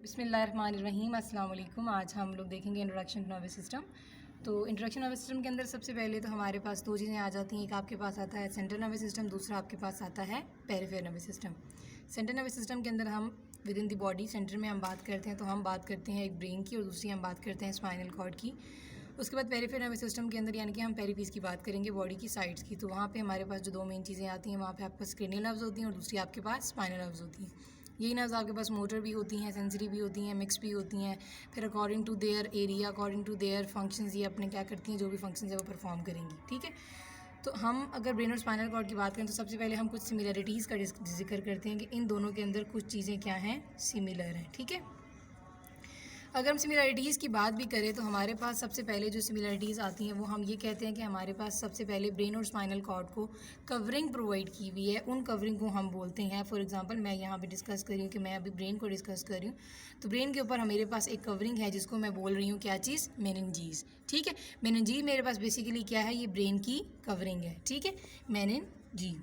बिस्मिल्लाहिर्रहमानिर्रहीम अस्सलाम वालेकुम। आज हम लोग देखेंगे इंट्रोडक्शन टू नर्वस सिस्टम। तो इंट्रोडक्शन नर्वस सिस्टम के अंदर सबसे पहले तो हमारे पास दो चीज़ें आ जाती हैं। एक आपके पास आता है सेंट्रल नर्वस सिस्टम, दूसरा आपके पास आता है peripheral nervous system. Central nervous system के अंदर हम with in the body centre में हम बात करते हैं, तो हम बात करते हैं एक ब्रेन की और दूसरी हम बात करते हैं स्पाइनल कॉर्ड की। उसके बाद पेरिफेरल नर्वस सिस्टम के अंदर यानी कि हम पेरीपीस की बात करेंगे, बॉडी की साइड्स की। तो वहाँ पे हमारे पास जो दो मेन चीज़ें आती हैं, वहाँ पे आपके पास क्रेनियल नर्व्स होती हैं और दूसरी आपके पास स्पाइनल नर्व्स होती हैं। यही नर्व्स आपके पास मोटर भी होती हैं, सेंसरी भी होती हैं, मिक्स भी होती हैं। फिर according to their area, according to their functions, ये अपने क्या करती हैं, जो भी फंक्शंस है वो परफॉर्म करेंगी। ठीक है, तो हम अगर ब्रेन और स्पाइनल कॉर्ड की बात करें तो सबसे पहले हम कुछ सिमिलरिटीज़ का जिक्र करते हैं कि इन दोनों के अंदर कुछ चीज़ें क्या हैं, सिमिलर हैं। ठीक है, अगर हम सिमिलरिटीज़ की बात भी करें तो हमारे पास सबसे पहले जो सिमिलरिटीज़ आती हैं वो हम ये कहते हैं कि हमारे पास सबसे पहले ब्रेन और स्पाइनल कॉर्ड को कवरिंग प्रोवाइड की हुई है। उन कवरिंग को हम बोलते हैं, फॉर एग्जांपल मैं यहाँ पे डिस्कस कर रही हूँ कि मैं अभी ब्रेन को डिस्कस कर रही हूँ, तो ब्रेन के ऊपर मेरे पास एक कवरिंग है जिसको मैं बोल रही हूँ क्या चीज़, मेनिनजीज। ठीक है, मेनिनजीज मेरे पास बेसिकली क्या है, ये ब्रेन की कवरिंग है। ठीक है, मेनिनजीज,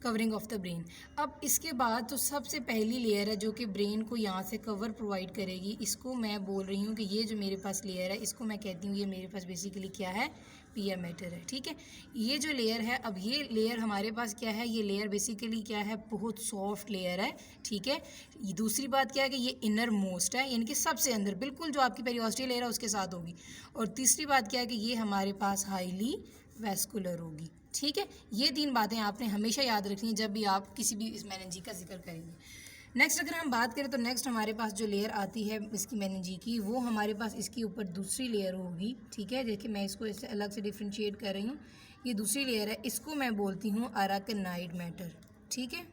कवरिंग ऑफ द ब्रेन। अब इसके बाद तो सबसे पहली लेयर है जो कि ब्रेन को यहाँ से कवर प्रोवाइड करेगी, इसको मैं बोल रही हूँ कि ये जो मेरे पास लेयर है इसको मैं कहती हूँ ये मेरे पास बेसिकली क्या है, पिया मैटर है। ठीक है, ये जो लेयर है, अब ये लेयर हमारे पास क्या है, ये लेयर बेसिकली क्या है, बहुत सॉफ्ट लेयर है। ठीक है, दूसरी बात क्या है कि ये इनर मोस्ट है, यानी कि सबसे अंदर बिल्कुल जो आपकी पेरियोस्टियल लेयर है उसके साथ होगी। और तीसरी बात क्या है कि ये हमारे पास हाईली वैस्कुलर होगी। ठीक है, ये तीन बातें आपने हमेशा याद रखनी है जब भी आप किसी भी इस मेनिनजी का जिक्र करेंगे। नेक्स्ट अगर हम बात करें तो नेक्स्ट हमारे पास जो लेयर आती है इसकी मेनिनजी की, वो हमारे पास इसके ऊपर दूसरी लेयर होगी। ठीक है, देखिए मैं इसको इससे अलग से डिफ्रेंशिएट कर रही हूँ, ये दूसरी लेयर है, इसको मैं बोलती हूँ अराकेनाइड मैटर। ठीक है,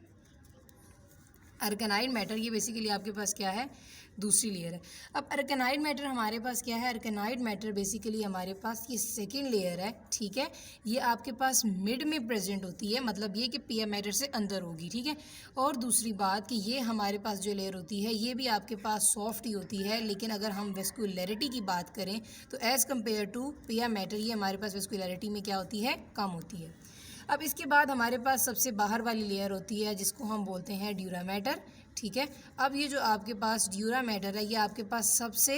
अरकेनाइड मैटर ये बेसिकली आपके पास क्या है, दूसरी लेयर है। अब अरकेनाइड मैटर हमारे पास क्या है, अरकेनाइड मैटर बेसिकली हमारे पास ये सेकेंड लेयर है। ठीक है, ये आपके पास मिड में प्रेजेंट होती है, मतलब ये कि पिया मैटर से अंदर होगी। ठीक है, और दूसरी बात कि ये हमारे पास जो लेयर होती है ये भी आपके पास सॉफ्ट ही होती है, लेकिन अगर हम वेस्कुलरिटी की बात करें तो एज़ कम्पेयर टू पिया मैटर ये हमारे पास वेस्कुलरिटी में क्या होती है, कम होती है। अब इसके बाद हमारे पास सबसे बाहर वाली लेयर होती है जिसको हम बोलते हैं ड्यूरा मैटर। ठीक है, अब ये जो आपके पास ड्यूरा मैटर है ये आपके पास सबसे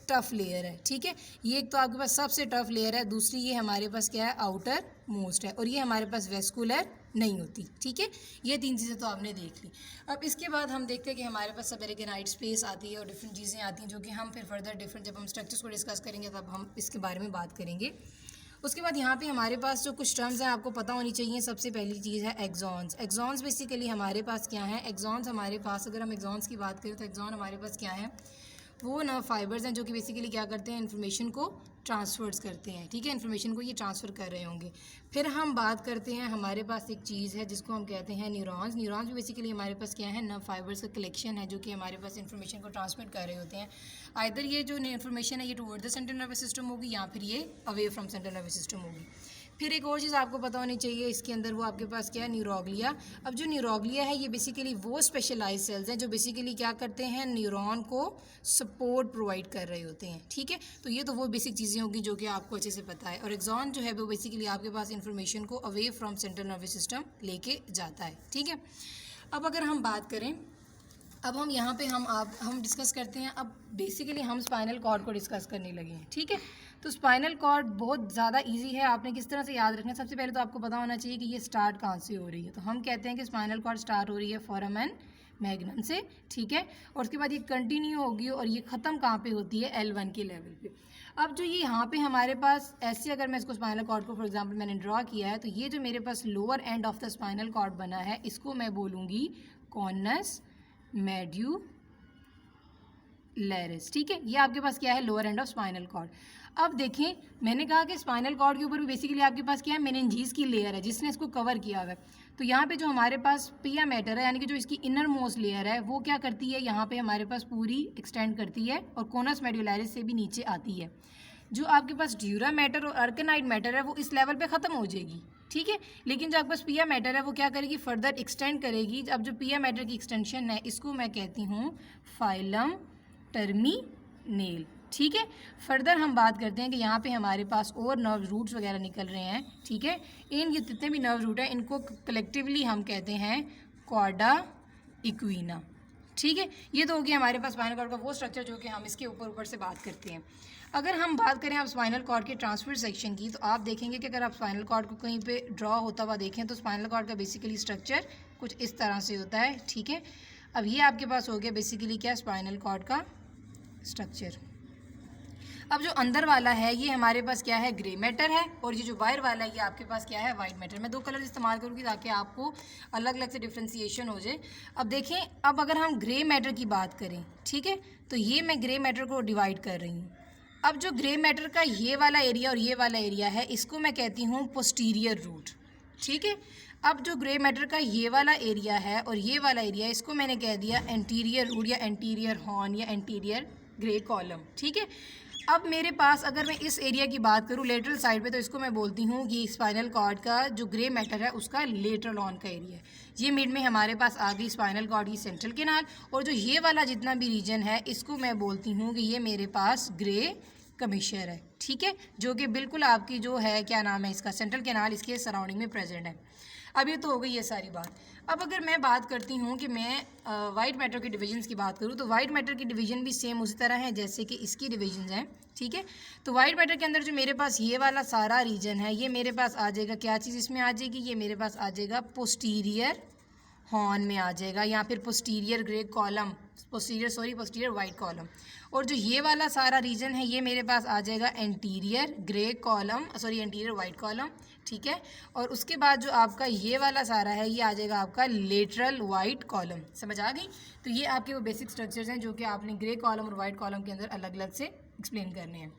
टफ लेयर है। ठीक है, ये एक तो आपके पास सबसे टफ लेयर है, दूसरी ये हमारे पास क्या है, आउटर मोस्ट है, और ये हमारे पास वेस्कुलर नहीं होती। ठीक है, ये तीन चीज़ें तो आपने देख ली। अब इसके बाद हम देखते हैं कि हमारे पास सब एरेगेनाइड स्पेस आती है और डिफरेंट चीज़ें आती हैं जो कि हम फिर फर्दर डिफरेंट जब हम स्ट्रक्चर्स को डिस्कस करेंगे तब हम इसके बारे में बात करेंगे। उसके बाद यहाँ पे हमारे पास जो कुछ टर्म्स हैं आपको पता होनी चाहिए। सबसे पहली चीज़ है एक्सॉन्स। एक्सॉन्स बेसिकली हमारे पास क्या है, एक्सॉन्स हमारे पास अगर हम एक्सॉन्स की बात करें तो एक्सॉन हमारे पास क्या है, वो नर्व फाइबर्स हैं जो कि बेसिकली क्या करते हैं, इन्फॉर्मेशन को ट्रांसफर्स करते हैं। ठीक है, इन्फॉर्मेशन को ये ट्रांसफ़र कर रहे होंगे। फिर हम बात करते हैं, हमारे पास एक चीज़ है जिसको हम कहते हैं न्यूरॉन्स। न्यूरॉन्स भी बेसिकली हमारे पास क्या है, नर्व फाइबर्स का कलेक्शन है जो कि हमारे पास इन्फॉर्मेशन को ट्रांसमिट कर रहे होते हैं। आइदर ये जो इन्फॉर्मेशन है ये toward the central nervous system होगी या फिर ये away from central nervous system होगी। फिर एक और चीज़ आपको पता होनी चाहिए इसके अंदर, वो आपके पास क्या है, न्यूरोग्लिया। अब जो न्यूरोग्लिया है ये बेसिकली वो स्पेशलाइज सेल्स हैं जो बेसिकली क्या करते हैं, न्यूरॉन को सपोर्ट प्रोवाइड कर रहे होते हैं। ठीक है, तो ये तो वो बेसिक चीज़ें होंगी जो कि आपको अच्छे से पता है। और एक्सॉन जो है वो बेसिकली आपके पास इंफॉर्मेशन को away from central nervous system लेके जाता है। ठीक है, अब अगर हम बात करें, अब हम यहाँ पे हम डिस्कस करते हैं, अब बेसिकली हम स्पाइनल कॉर्ड को डिस्कस करने लगे हैं। ठीक है, तो स्पाइनल कॉर्ड बहुत ज़्यादा इजी है, आपने किस तरह से याद रखना है। सबसे पहले तो आपको पता होना चाहिए कि ये स्टार्ट कहाँ से हो रही है। तो हम कहते हैं कि स्पाइनल कॉर्ड स्टार्ट हो रही है फोरामेन मैग्नम से। ठीक है, और उसके बाद ये कंटिन्यू होगी और ये ख़त्म कहाँ पे होती है, L1 के लेवल पे। अब जो ये यहाँ पे हमारे पास ऐसे, अगर मैं इसको स्पाइनल कॉर्ड को फॉर एग्जांपल मैंने ड्रॉ किया है, तो ये जो मेरे पास lower end of the spinal cord बना है इसको मैं बोलूँगी कॉर्नस मेड्यूलरिस। ठीक है, ये आपके पास क्या है, lower end of spinal cord. अब देखें, मैंने कहा कि स्पाइनल कॉर्ड के ऊपर भी बेसिकली आपके पास क्या है, मेनिनजीज की लेयर है जिसने इसको कवर किया हुआ है। तो यहाँ पे जो हमारे पास पिया मैटर है यानी कि जो इसकी इनर मोस्ट लेयर है वो क्या करती है, यहाँ पे हमारे पास पूरी एक्सटेंड करती है और कॉर्नस मेड्यूलरिस से भी नीचे आती है। जो आपके पास ड्यूरा मैटर और अरकेनाइड मैटर है वो इस लेवल पे ख़त्म हो जाएगी। ठीक है, लेकिन जो आपके पास पिया मैटर है वो क्या करेगी, फर्दर एक्सटेंड करेगी। अब जो पिया मैटर की एक्सटेंशन है इसको मैं कहती हूँ फाइलम टर्मिनेल। ठीक है, फर्दर हम बात करते हैं कि यहाँ पे हमारे पास और नर्व रूट्स वगैरह निकल रहे हैं। ठीक है, इन ये जितने भी नर्व रूट हैं इनको कलेक्टिवली हम कहते हैं कॉर्डा इक्विना। ठीक है, ये तो हो गया हमारे पास स्पाइनल कॉर्ड का वो स्ट्रक्चर जो कि हम इसके ऊपर से बात करते हैं। अगर हम बात करें आप स्पाइनल कॉर्ड के ट्रांसफर सेक्शन की, तो आप देखेंगे कि अगर आप स्पाइनल कॉर्ड को कहीं पे ड्रॉ होता हुआ देखें तो स्पाइनल कॉर्ड का बेसिकली स्ट्रक्चर कुछ इस तरह से होता है। ठीक है, अब ये आपके पास हो गया बेसिकली क्या, स्पाइनल कॉर्ड का स्ट्रक्चर। अब जो अंदर वाला है ये हमारे पास क्या है, ग्रे मैटर है, और ये जो बाहर वाला है ये आपके पास क्या है, वाइट मैटर। मैं 2 कलर इस्तेमाल करूँगी ताकि आपको अलग अलग से डिफ्रेंसिएशन हो जाए। अब देखें, अब अगर हम ग्रे मैटर की बात करें, ठीक है, तो ये मैं ग्रे मैटर को डिवाइड कर रही हूँ। अब जो ग्रे मैटर का ये वाला एरिया और ये वाला एरिया है, इसको मैं कहती हूँ पोस्टीरियर रूट। ठीक है, अब जो ग्रे मैटर का ये वाला एरिया है और ये वाला एरिया, इसको मैंने कह दिया एंटीरियर रूट या एंटीरियर हॉर्न या एंटीरियर ग्रे कॉलम। ठीक है, अब मेरे पास अगर मैं इस एरिया की बात करूँ लेटरल साइड पे, तो इसको मैं बोलती हूँ ये स्पाइनल कॉर्ड का जो ग्रे मैटर है उसका लेटरल हॉर्न का एरिया है। ये मिड में हमारे पास आ गई स्पाइनल कॉर्ड की सेंट्रल कैनाल, और जो ये वाला जितना भी रीजन है इसको मैं बोलती हूँ कि ये मेरे पास ग्रे कमिश्चर है। ठीक है, जो कि बिल्कुल आपकी जो है क्या नाम है इसका, सेंट्रल कैनाल इसके सराउंडिंग में प्रेजेंट है। अब ये तो हो गई ये सारी बात। अब अगर मैं बात करती हूँ कि मैं वाइट मैटर की डिविजन्स की बात करूँ, तो वाइट मैटर की डिवीजन भी सेम उसी तरह है जैसे कि इसकी डिविजन्स हैं। ठीक है, तो वाइट मैटर के अंदर जो मेरे पास ये वाला सारा रीजन है, ये मेरे पास आ जाएगा, क्या चीज़ इसमें आ जाएगी, ये मेरे पास आ जाएगा पोस्टीरियर हॉर्न में आ जाएगा, या फिर posterior grey column, posterior white column. और जो ये वाला सारा रीजन है ये मेरे पास आ जाएगा anterior grey column, anterior white column. ठीक है, और उसके बाद जो आपका ये वाला सारा है ये आ जाएगा आपका लेटरल वाइट कॉलम। समझ आ गई? तो ये आपके वो बेसिक स्ट्रक्चर्स हैं जो कि आपने ग्रे कॉलम और वाइट कॉलम के अंदर अलग अलग से एक्सप्लेन करने हैं।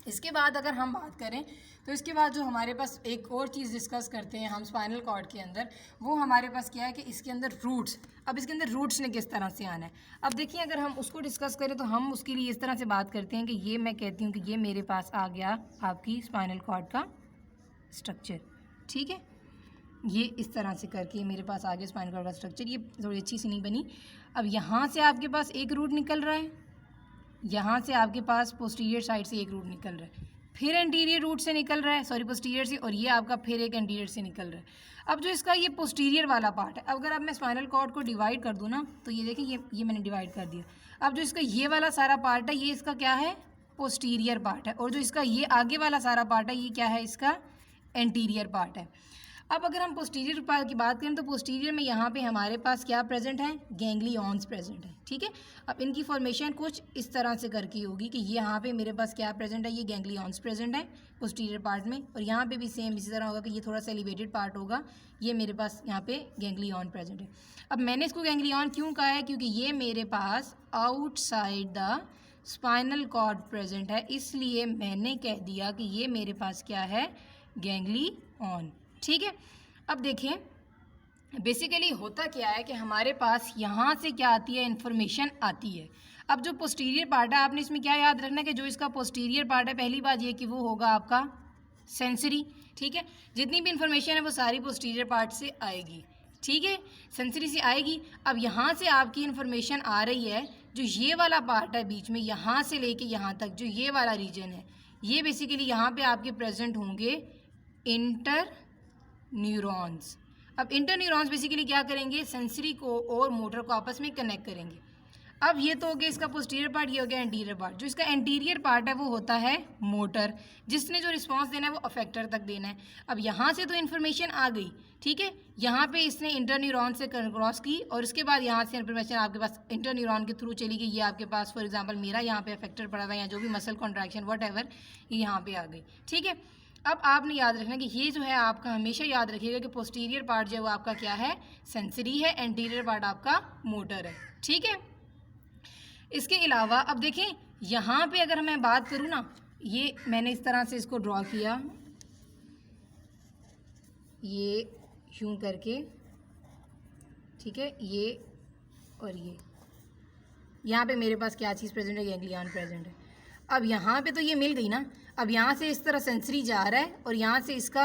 इसके बाद अगर हम बात करें तो इसके बाद जो हमारे पास एक और चीज़ डिस्कस करते हैं हम स्पाइनल कॉर्ड के अंदर, वो हमारे पास क्या है कि इसके अंदर रूट्स। अब इसके अंदर रूट्स ने किस तरह से आना है, अब देखिए अगर हम उसको डिस्कस करें तो हम उसके लिए इस तरह से बात करते हैं कि ये मैं कहती हूँ कि ये मेरे पास आ गया आपकी स्पाइनल कॉर्ड का स्ट्रक्चर। ठीक है, ये इस तरह से करके मेरे पास आ गया स्पाइनल कॉर्ड का स्ट्रक्चर। ये थोड़ी अच्छी सी नहीं बनी। अब यहाँ से आपके पास एक रूट निकल रहा है, यहाँ से आपके पास पोस्टीरियर साइड से एक रूट निकल रहा है, फिर एंटीरियर रूट से निकल रहा है, पोस्टीरियर से, और ये आपका फिर एक एंटीरियर से निकल रहा है। अब जो इसका ये पोस्टीरियर वाला पार्ट है, अगर अब मैं स्पाइनल कॉर्ड को डिवाइड कर दूँ ना, तो ये देखें ये मैंने डिवाइड कर दिया। अब जो इसका ये वाला सारा पार्ट है ये इसका क्या है, पोस्टीरियर पार्ट है, और जो इसका ये आगे वाला सारा पार्ट है ये क्या है, इसका एंटीरियर पार्ट है। अब अगर हम पोस्टीरियर पार्ट की बात करें तो पोस्टीरियर में यहाँ पे हमारे पास क्या प्रेजेंट है, गैंग्लियॉन्स प्रेजेंट है। ठीक है, अब इनकी फॉर्मेशन कुछ इस तरह से करके होगी कि ये यहाँ पे मेरे पास क्या प्रेजेंट है, ये गैंग्लियॉन्स प्रेजेंट है पोस्टीरियर पार्ट में, और यहाँ पे भी सेम इसी तरह होगा कि ये थोड़ा सा एलिवेटेड पार्ट होगा, ये मेरे पास यहाँ पे गैंग्लियॉन प्रेजेंट है। अब मैंने इसको गैंग्लियॉन क्यों कहा है, क्योंकि ये मेरे पास outside the spinal cord present है, इसलिए मैंने कह दिया कि ये मेरे पास क्या है, गैंग्लियॉन। ठीक है, अब देखें बेसिकली होता क्या है कि हमारे पास यहाँ से क्या आती है, इन्फॉर्मेशन आती है। अब जो पोस्टीरियर पार्ट है आपने इसमें क्या याद रखना है कि जो इसका पोस्टीरियर पार्ट है, पहली बात ये कि वो होगा आपका सेंसरी। ठीक है, जितनी भी इन्फॉर्मेशन है वो सारी पोस्टीरियर पार्ट से आएगी। ठीक है, सेंसरी से आएगी। अब यहाँ से आपकी इन्फॉर्मेशन आ रही है, जो ये वाला पार्ट है बीच में, यहाँ से लेके यहाँ तक जो ये वाला रीजन है, ये बेसिकली यहाँ पे आपके प्रेजेंट होंगे इंटर न्यूरॉन्स। अब इंटर न्यूरॉन्स बेसिकली क्या करेंगे, सेंसरी को और मोटर को आपस में कनेक्ट करेंगे। अब ये तो हो गया इसका पोस्टीरियर पार्ट, ये हो गया एंटीरियर पार्ट। जो इसका एंटीरियर पार्ट है वो होता है मोटर, जिसने जो रिस्पांस देना है वो अफेक्टर तक देना है। अब यहाँ से तो इन्फॉर्मेशन आ गई, ठीक है, यहाँ पे इसने इंटर न्यूरॉन से क्रॉस की, और उसके बाद यहाँ से इन्फॉर्मेशन आपके पास इंटर न्यूरॉन के थ्रू चली गई। ये आपके पास फॉर एग्जाम्पल मेरा यहाँ पे अफेक्टर पड़ा हुआ है, या जो भी मसल कॉन्ट्रैक्शन वट एवर, ये यहाँ पे आ गई। ठीक है, अब आपने याद रखना कि ये जो है आपका हमेशा याद रखिएगा कि पोस्टीरियर पार्ट जो है वो आपका क्या है, सेंसरी है, एंटीरियर पार्ट आपका मोटर है। ठीक है, इसके अलावा अब देखें यहाँ पे अगर मैं बात करूँ ना, ये मैंने इस तरह से इसको ड्रॉ किया, ये यूं करके, ठीक है, ये और ये, यहाँ पे मेरे पास क्या चीज़ प्रेजेंट है, गैंग्लियॉन प्रेजेंट है। अब यहाँ पे तो ये मिल गई ना, अब यहाँ से इस तरह सेंसरी जा रहा है और यहाँ से इसका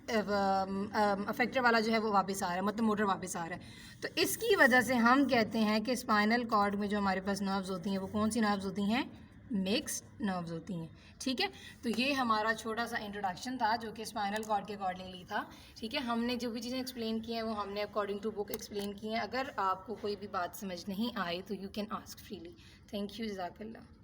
अफेक्टर वाला जो है वो वापस आ रहा है, मतलब मोटर वापस आ रहा है। तो इसकी वजह से हम कहते हैं कि स्पाइनल कॉर्ड में जो हमारे पास नर्व्स होती हैं वो कौन सी नर्व्स होती हैं, मिक्स्ड नर्व्स होती हैं। ठीक है, तो ये हमारा छोटा सा इंट्रोडक्शन था जो कि स्पाइनल कॉर्ड के अकॉर्डिंगली था। ठीक है, हमने जो भी चीज़ें एक्सप्लेन की हैं वो हमने अकॉर्डिंग टू बुक एक्सप्लेन की हैं। अगर आपको कोई भी बात समझ नहीं आए तो you can ask freely. Thank you, जज़ाकल्लाह।